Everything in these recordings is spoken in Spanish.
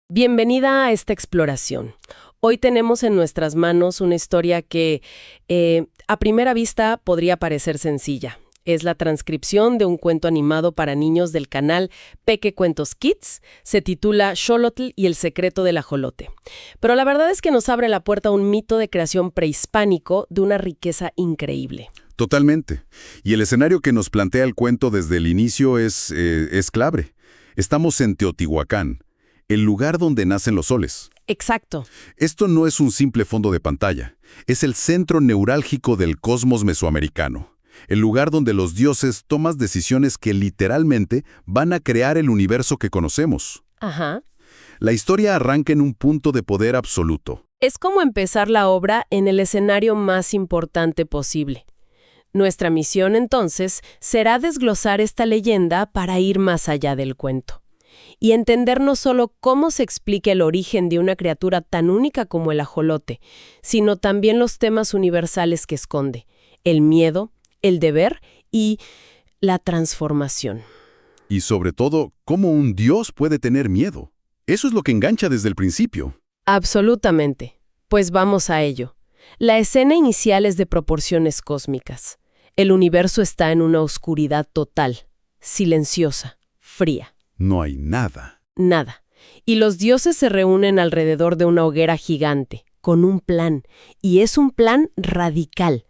Bienvenida a esta exploración. Hoy tenemos en nuestras manos una historia que, a primera vista, podría parecer sencilla. Es la transcripción de un cuento animado para niños del canal Peque Cuentos Kids. Se titula Xolotl y el secreto del ajolote. Pero la verdad es que nos abre la puerta a un mito de creación prehispánico de una riqueza increíble. Totalmente. Y el escenario que nos plantea el cuento desde el inicio es clave. Estamos en Teotihuacán, el lugar donde nacen los soles. Exacto. Esto no es un simple fondo de pantalla. Es el centro neurálgico del cosmos mesoamericano. El lugar donde los dioses toman decisiones que literalmente van a crear el universo que conocemos. Ajá. La historia arranca en un punto de poder absoluto. Es como empezar la obra en el escenario más importante posible. Nuestra misión, entonces, será desglosar esta leyenda para ir más allá del cuento y entender no solo cómo se explica el origen de una criatura tan única como el ajolote, sino también los temas universales que esconde: el miedo, el deber y la transformación. Y sobre todo, cómo un dios puede tener miedo. Eso es lo que engancha desde el principio. Absolutamente. Pues vamos a ello. La escena inicial es de proporciones cósmicas. El universo está en una oscuridad total, silenciosa, fría. No hay nada. Nada. Y los dioses se reúnen alrededor de una hoguera gigante, con un plan. Y es un plan radical,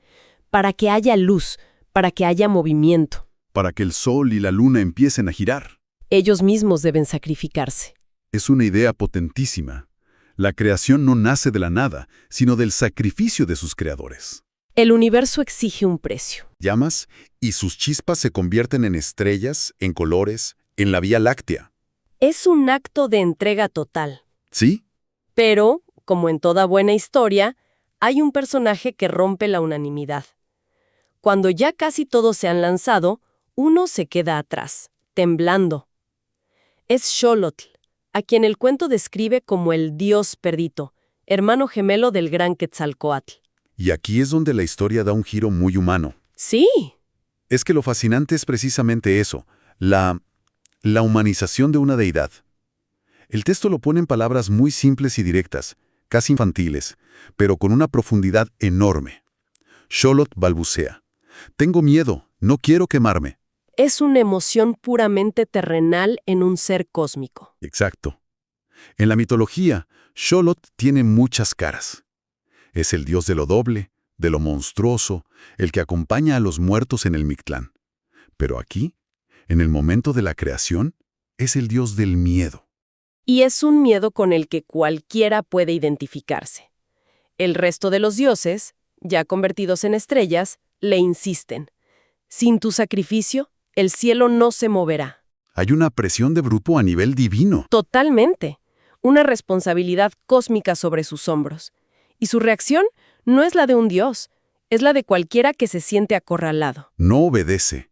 para que haya luz, para que haya movimiento. Para que el sol y la luna empiecen a girar. Ellos mismos deben sacrificarse. Es una idea potentísima. La creación no nace de la nada, sino del sacrificio de sus creadores. El universo exige un precio. Llamas y sus chispas se convierten en estrellas, en colores, en la Vía Láctea. Es un acto de entrega total. ¿Sí? Pero, como en toda buena historia, hay un personaje que rompe la unanimidad. Cuando ya casi todos se han lanzado, uno se queda atrás, temblando. Es Xolotl, a quien el cuento describe como el dios perdido, hermano gemelo del gran Quetzalcóatl. Y aquí es donde la historia da un giro muy humano. Sí. Es que lo fascinante es precisamente eso, la humanización de una deidad. El texto lo pone en palabras muy simples y directas, casi infantiles, pero con una profundidad enorme. Xolotl balbucea: «Tengo miedo, no quiero quemarme». Es una emoción puramente terrenal en un ser cósmico. Exacto. En la mitología, Xolotl tiene muchas caras. Es el dios de lo doble, de lo monstruoso, el que acompaña a los muertos en el Mictlán. Pero aquí, en el momento de la creación, es el dios del miedo. Y es un miedo con el que cualquiera puede identificarse. El resto de los dioses, ya convertidos en estrellas, le insisten: sin tu sacrificio, el cielo no se moverá. Hay una presión de grupo a nivel divino. Totalmente. Una responsabilidad cósmica sobre sus hombros. Y su reacción no es la de un dios, es la de cualquiera que se siente acorralado. No obedece.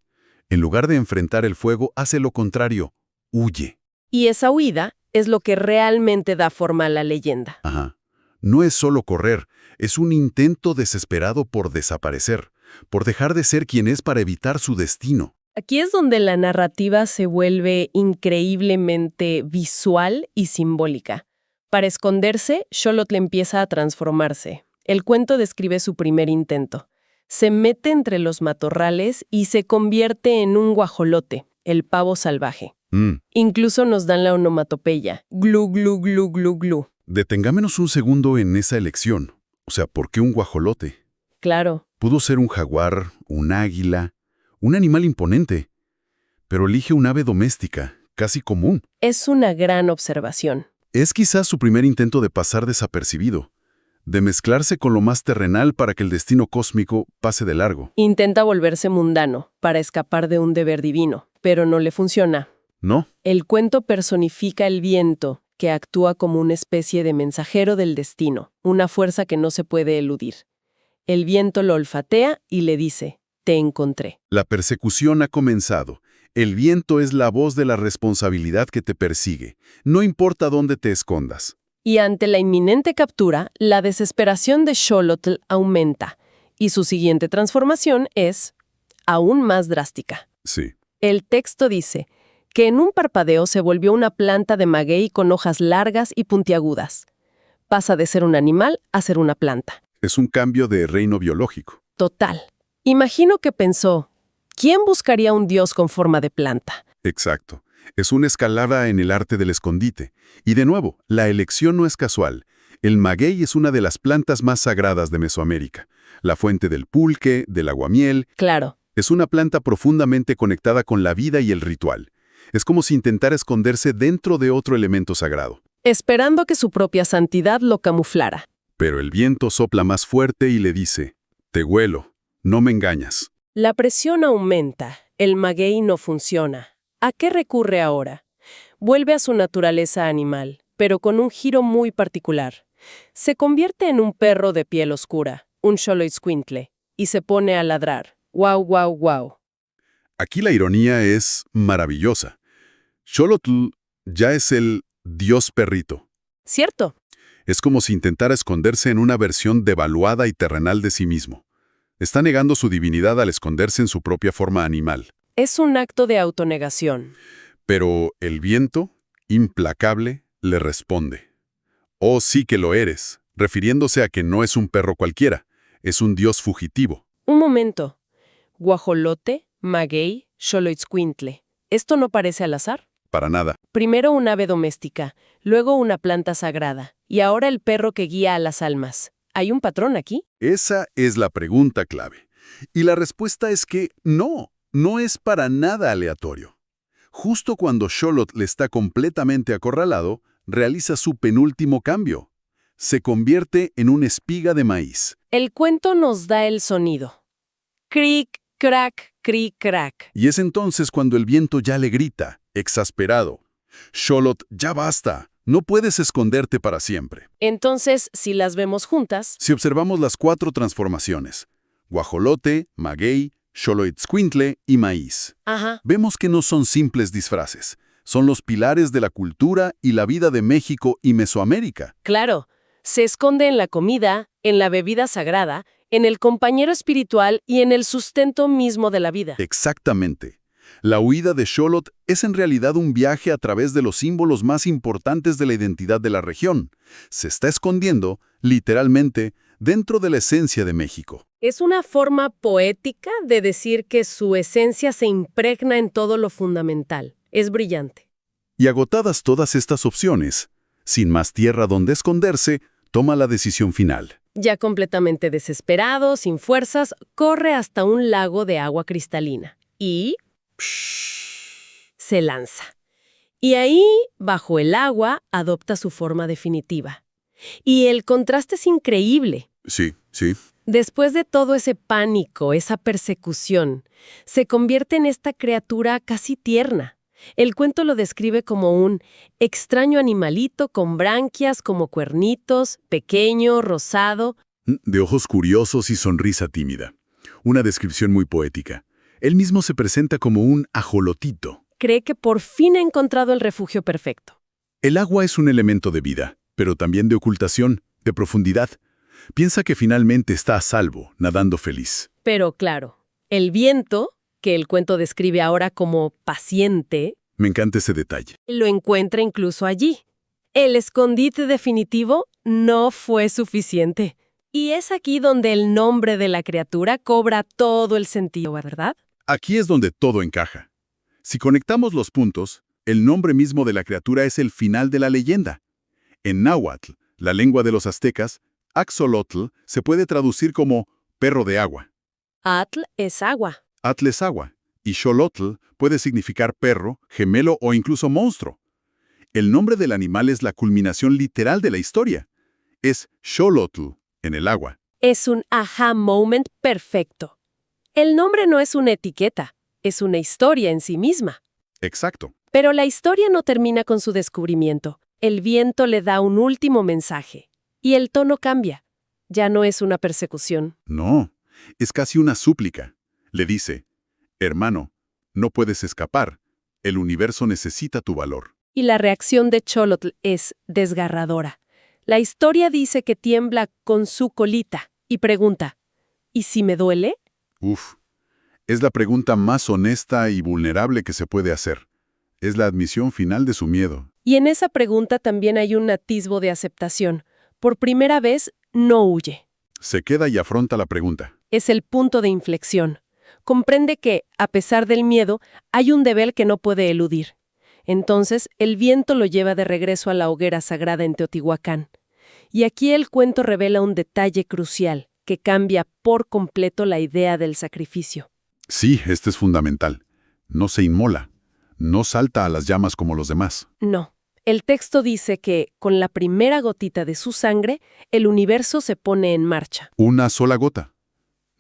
En lugar de enfrentar el fuego, hace lo contrario, huye. Y esa huida es lo que realmente da forma a la leyenda. Ajá. No es solo correr, es un intento desesperado por desaparecer, por dejar de ser quien es para evitar su destino. Aquí es donde la narrativa se vuelve increíblemente visual y simbólica. Para esconderse, Xolotl empieza a transformarse. El cuento describe su primer intento. Se mete entre los matorrales y se convierte en un guajolote, el pavo salvaje. Incluso nos dan la onomatopeya: glu, glu, glu, glu, glu. Detengámonos un segundo en esa elección. O sea, ¿por qué un guajolote? Claro. Pudo ser un jaguar, un águila, un animal imponente, pero elige un ave doméstica, casi común. Es una gran observación. Es quizás su primer intento de pasar desapercibido, de mezclarse con lo más terrenal para que el destino cósmico pase de largo. Intenta volverse mundano para escapar de un deber divino, pero no le funciona. ¿No? El cuento personifica el viento, que actúa como una especie de mensajero del destino, una fuerza que no se puede eludir. El viento lo olfatea y le dice: te encontré. La persecución ha comenzado. El viento es la voz de la responsabilidad que te persigue. No importa dónde te escondas. Y ante la inminente captura, la desesperación de Xolotl aumenta, y su siguiente transformación es aún más drástica. Sí. El texto dice: que en un parpadeo se volvió una planta de maguey con hojas largas y puntiagudas. Pasa de ser un animal a ser una planta. Es un cambio de reino biológico. Total. Imagino que pensó, ¿quién buscaría un dios con forma de planta? Exacto. Es una escalada en el arte del escondite. Y de nuevo, la elección no es casual. El maguey es una de las plantas más sagradas de Mesoamérica. La fuente del pulque, del aguamiel. Claro. Es una planta profundamente conectada con la vida y el ritual. Es como si intentara esconderse dentro de otro elemento sagrado. Esperando que su propia santidad lo camuflara. Pero el viento sopla más fuerte y le dice, «Te huelo, no me engañas». La presión aumenta. El maguey no funciona. ¿A qué recurre ahora? Vuelve a su naturaleza animal, pero con un giro muy particular. Se convierte en un perro de piel oscura, un xoloitzcuintle, y se pone a ladrar. ¡Guau, guau, guau! Aquí la ironía es maravillosa. Xolotl ya es el dios perrito. ¿Cierto? Es como si intentara esconderse en una versión devaluada y terrenal de sí mismo. Está negando su divinidad al esconderse en su propia forma animal. Es un acto de autonegación. Pero el viento, implacable, le responde. «Oh, sí que lo eres», refiriéndose a que no es un perro cualquiera, es un dios fugitivo. Un momento. Guajolote, maguey, xoloitzcuintle. ¿Esto no parece al azar? Para nada. Primero un ave doméstica, luego una planta sagrada, y ahora el perro que guía a las almas. ¿Hay un patrón aquí? Esa es la pregunta clave. Y la respuesta es que no es para nada aleatorio. Justo cuando Xolotl está completamente acorralado, realiza su penúltimo cambio. Se convierte en una espiga de maíz. El cuento nos da el sonido. Cric, crac, cric, crac. Y es entonces cuando el viento ya le grita, exasperado. «Xolotl, ya basta. No puedes esconderte para siempre». Entonces, si las vemos juntas, Si observamos las 4 transformaciones, guajolote, maguey, xoloitzcuintle y maíz, vemos que no son simples disfraces. Son los pilares de la cultura y la vida de México y Mesoamérica. claro, se esconde en la comida, en la bebida sagrada, en el compañero espiritual y en el sustento mismo de la vida. Exactamente. La huida de Xolotl es en realidad un viaje a través de los símbolos más importantes de la identidad de la región. Se está escondiendo, literalmente, dentro de la esencia de México. Es una forma poética de decir que su esencia se impregna en todo lo fundamental. Es brillante. Y agotadas todas estas opciones, sin más tierra donde esconderse, toma la decisión final. Ya completamente desesperado, sin fuerzas, corre hasta un lago de agua cristalina. Y se lanza. Y ahí, bajo el agua, adopta su forma definitiva. Y el contraste es increíble. Sí. Después de todo ese pánico, esa persecución, se convierte en esta criatura casi tierna. El cuento lo describe como un extraño animalito con branquias como cuernitos, pequeño, rosado. De ojos curiosos y sonrisa tímida. Una descripción muy poética. Él mismo se presenta como un ajolotito. Cree que por fin ha encontrado el refugio perfecto. El agua es un elemento de vida, pero también de ocultación, de profundidad. Piensa que finalmente está a salvo, nadando feliz. Pero claro, el viento, que el cuento describe ahora como paciente, Me encanta ese detalle. lo encuentra incluso allí. El escondite definitivo no fue suficiente. Y es aquí donde el nombre de la criatura cobra todo el sentido, ¿verdad? Aquí es donde todo encaja. Si conectamos los puntos, el nombre mismo de la criatura es el final de la leyenda. En náhuatl, la lengua de los aztecas, Axolotl se puede traducir como perro de agua. Atl es agua. Atl es agua, y Xolotl puede significar perro, gemelo o incluso monstruo. El nombre del animal es la culminación literal de la historia. Es Xolotl, en el agua. Es un aha moment perfecto. El nombre no es una etiqueta, es una historia en sí misma. Exacto. Pero la historia no termina con su descubrimiento. El viento le da un último mensaje. Y el tono cambia. Ya no es una persecución. No, es casi una súplica. Le dice, hermano, no puedes escapar. El universo necesita tu valor. Y la reacción de Xolotl es desgarradora. La historia dice que tiembla con su colita y pregunta, ¿y si me duele? Es la pregunta más honesta y vulnerable que se puede hacer. Es la admisión final de su miedo. Y en esa pregunta también hay un atisbo de aceptación. Por primera vez, no huye. Se queda y afronta la pregunta. Es el punto de inflexión. Comprende que, a pesar del miedo, hay un deber que no puede eludir. Entonces, el viento lo lleva de regreso a la hoguera sagrada en Teotihuacán. Y aquí el cuento revela un detalle crucial que cambia por completo la idea del sacrificio. Sí, este es fundamental. No se inmola. No salta a las llamas como los demás. No. El texto dice que, con la primera gotita de su sangre, el universo se pone en marcha. Una sola gota.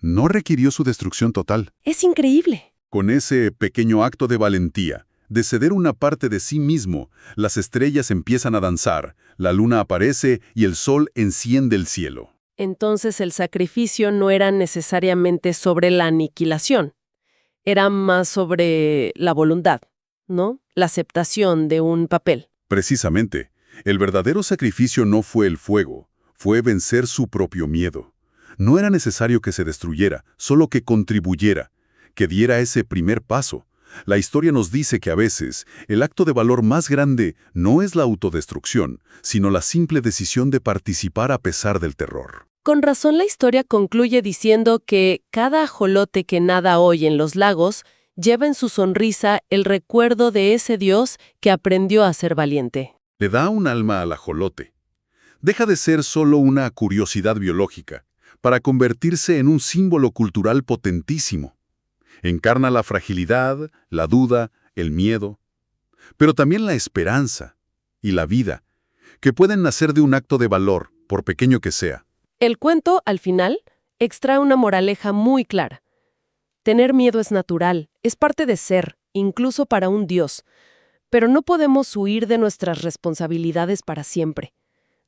No requirió su destrucción total. Es increíble. Con ese pequeño acto de valentía, de ceder una parte de sí mismo, las estrellas empiezan a danzar, la luna aparece y el sol enciende el cielo. Entonces el sacrificio no era necesariamente sobre la aniquilación. Era más sobre la voluntad, ¿no? La aceptación de un papel. Precisamente, el verdadero sacrificio no fue el fuego, fue vencer su propio miedo. No era necesario que se destruyera, solo que contribuyera, que diera ese primer paso. La historia nos dice que a veces el acto de valor más grande no es la autodestrucción, sino la simple decisión de participar a pesar del terror. Con razón la historia concluye diciendo que cada ajolote que nada hoy en los lagos lleva en su sonrisa el recuerdo de ese Dios que aprendió a ser valiente. Le da un alma al ajolote. Deja de ser solo una curiosidad biológica, para convertirse en un símbolo cultural potentísimo. Encarna la fragilidad, la duda, el miedo, pero también la esperanza y la vida, que pueden nacer de un acto de valor, por pequeño que sea. El cuento, al final, extrae una moraleja muy clara. Tener miedo es natural, es parte de ser, incluso para un Dios, pero no podemos huir de nuestras responsabilidades para siempre.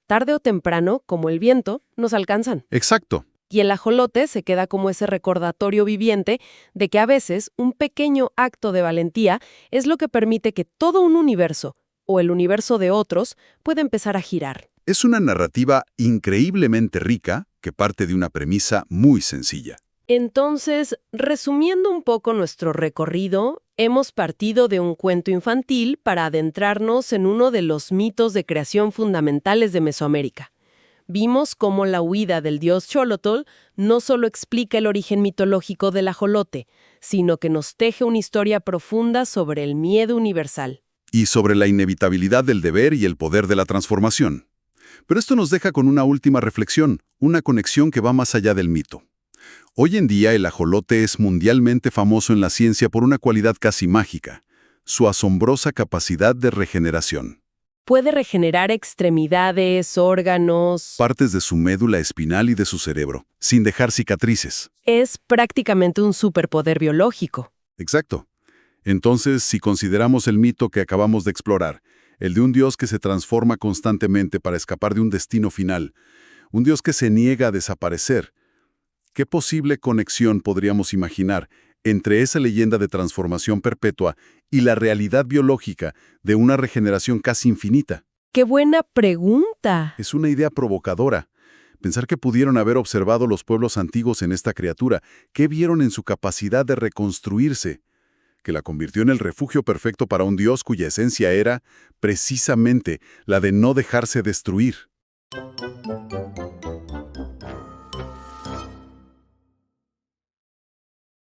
Tarde o temprano, como el viento, nos alcanzan. Exacto. Y el ajolote se queda como ese recordatorio viviente de que a veces un pequeño acto de valentía es lo que permite que todo un universo, o el universo de otros, pueda empezar a girar. Es una narrativa increíblemente rica que parte de una premisa muy sencilla. Entonces, resumiendo un poco nuestro recorrido, hemos partido de un cuento infantil para adentrarnos en uno de los mitos de creación fundamentales de Mesoamérica. Vimos cómo la huida del dios Xolotl no solo explica el origen mitológico del ajolote, sino que nos teje una historia profunda sobre el miedo universal. Y sobre la inevitabilidad del deber y el poder de la transformación. Pero esto nos deja con una última reflexión, una conexión que va más allá del mito. Hoy en día el ajolote es mundialmente famoso en la ciencia por una cualidad casi mágica, su asombrosa capacidad de regeneración. Puede regenerar extremidades, órganos. Partes de su médula espinal y de su cerebro, sin dejar cicatrices. Es prácticamente un superpoder biológico. Exacto. Entonces, si consideramos el mito que acabamos de explorar, el de un Dios que se transforma constantemente para escapar de un destino final, un Dios que se niega a desaparecer, ¿qué posible conexión podríamos imaginar entre esa leyenda de transformación perpetua y la realidad biológica de una regeneración casi infinita? ¡Qué buena pregunta! Es una idea provocadora. Pensar que pudieron haber observado los pueblos antiguos en esta criatura, ¿qué vieron en su capacidad de reconstruirse? Que la convirtió en el refugio perfecto para un Dios cuya esencia era, precisamente, la de no dejarse destruir.